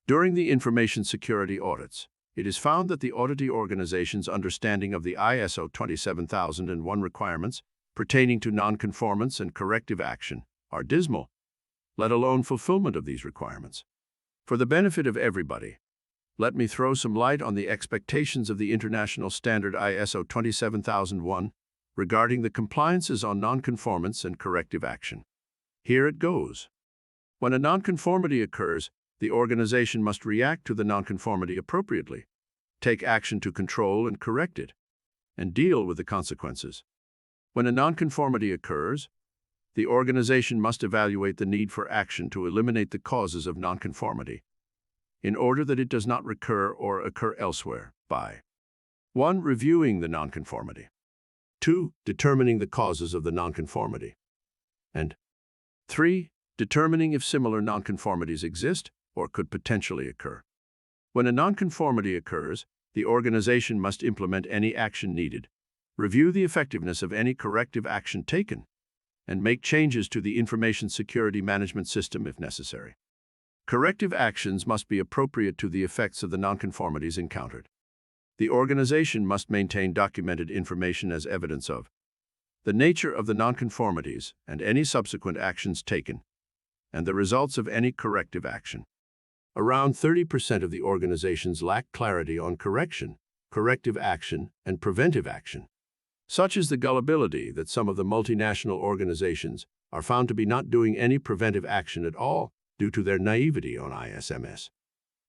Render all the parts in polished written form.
During the information security audits, it is found that the auditee organization's understanding of the ISO 27001 requirements pertaining to non-conformance and corrective action are dismal, let alone fulfillment of these requirements. For the benefit of everybody, let me throw some light on the expectations of the international standard ISO 27001 regarding the compliances on non-conformance and corrective action. Here it goes. When a non-conformity occurs, the organization must react to the non-conformity appropriately, take action to control and correct it, and deal with the consequences. When a non-conformity occurs, the organization must evaluate the need for action to eliminate the causes of non-conformity, in order that it does not recur or occur elsewhere by 1. Reviewing the non-conformity, 2. Determining the causes of the non-conformity, and 3. Determining if similar non-conformities exist or could potentially occur. When a non-conformity occurs, the organization must implement any action needed, review the effectiveness of any corrective action taken, and make changes to the information security management system if necessary. Corrective actions must be appropriate to the effects of the nonconformities encountered. The organization must maintain documented information as evidence of the nature of the nonconformities and any subsequent actions taken, and the results of any corrective action. Around 30% of the organizations lack clarity on correction, corrective action, and preventive action. Such is the gullibility that some of the multinational organizations are found to be not doing any preventive action at all due to their naivety on ISMS.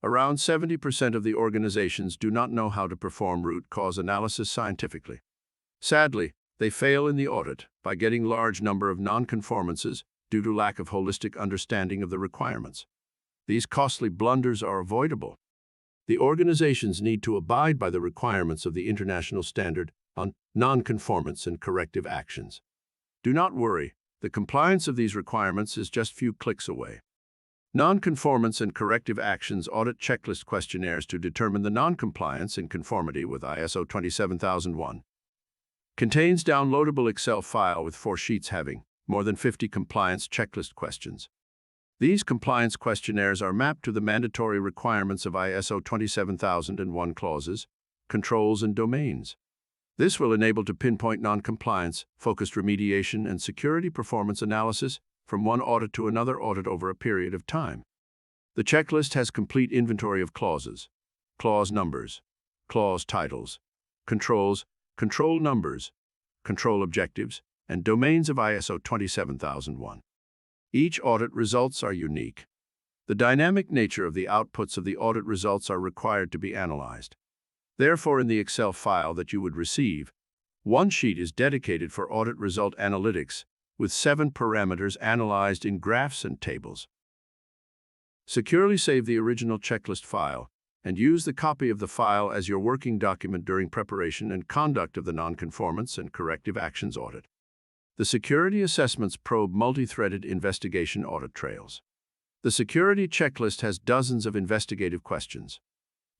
Around 70% of the organizations do not know how to perform root cause analysis scientifically. Sadly, they fail in the audit by getting large number of non-conformances due to lack of holistic understanding of the requirements. These costly blunders are avoidable. The organizations need to abide by the requirements of the international standard on non-conformance and corrective actions. Do not worry, the compliance of these requirements is just few clicks away. Non-conformance and corrective actions audit checklist questionnaires to determine the non-compliance in conformity with ISO 27001. Contains downloadable Excel file with 4 sheets having more than 50 compliance checklist questions. These compliance questionnaires are mapped to the mandatory requirements of ISO 27001 clauses, controls, and domains. This will enable to pinpoint non-compliance, focused remediation, and security performance analysis from one audit to another audit over a period of time. The checklist has complete inventory of clauses, clause numbers, clause titles, controls, control numbers, control objectives, and domains of ISO 27001. Each audit results are unique. The dynamic nature of the outputs of the audit results are required to be analyzed. Therefore, in the Excel file that you would receive, one sheet is dedicated for audit result analytics, with 7 parameters analyzed in graphs and tables. Securely save the original checklist file and use the copy of the file as your working document during preparation and conduct of the non-conformance and corrective actions audit. The security assessments probe multi-threaded investigation audit trails. The security checklist has dozens of investigative questions.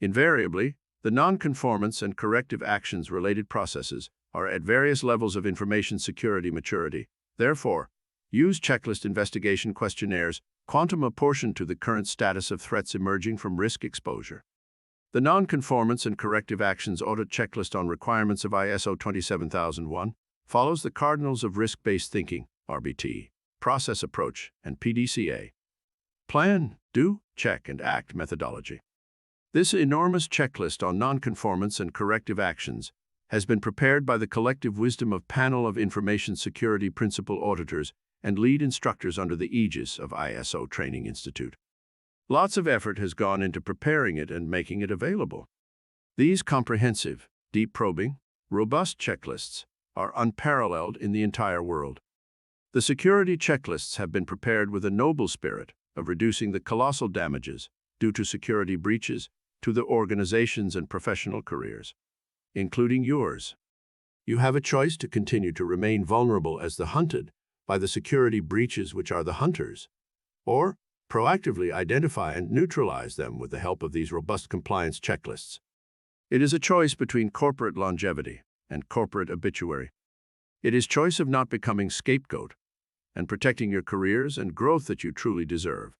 Invariably, the non-conformance and corrective actions related processes are at various levels of information security maturity. Therefore, use checklist investigation questionnaires quantum apportioned to the current status of threats emerging from risk exposure. The non-conformance and corrective actions audit checklist on requirements of ISO 27001 follows the cardinals of risk-based thinking, RBT, process approach, and PDCA. Plan, do, check, and act methodology. This enormous checklist on non-conformance and corrective actions has been prepared by the collective wisdom of panel of information security principal auditors and lead instructors under the aegis of ISO Training Institute. Lots of effort has gone into preparing it and making it available. These comprehensive, deep probing, robust checklists are unparalleled in the entire world. The security checklists have been prepared with a noble spirit of reducing the colossal damages due to security breaches to the organizations and professional careers, including yours. You have a choice to continue to remain vulnerable as the hunted by the security breaches which are the hunters, or proactively identify and neutralize them with the help of these robust compliance checklists. It is a choice between corporate longevity and corporate obituary. It is choice of not becoming scapegoat and protecting your careers and growth that you truly deserve.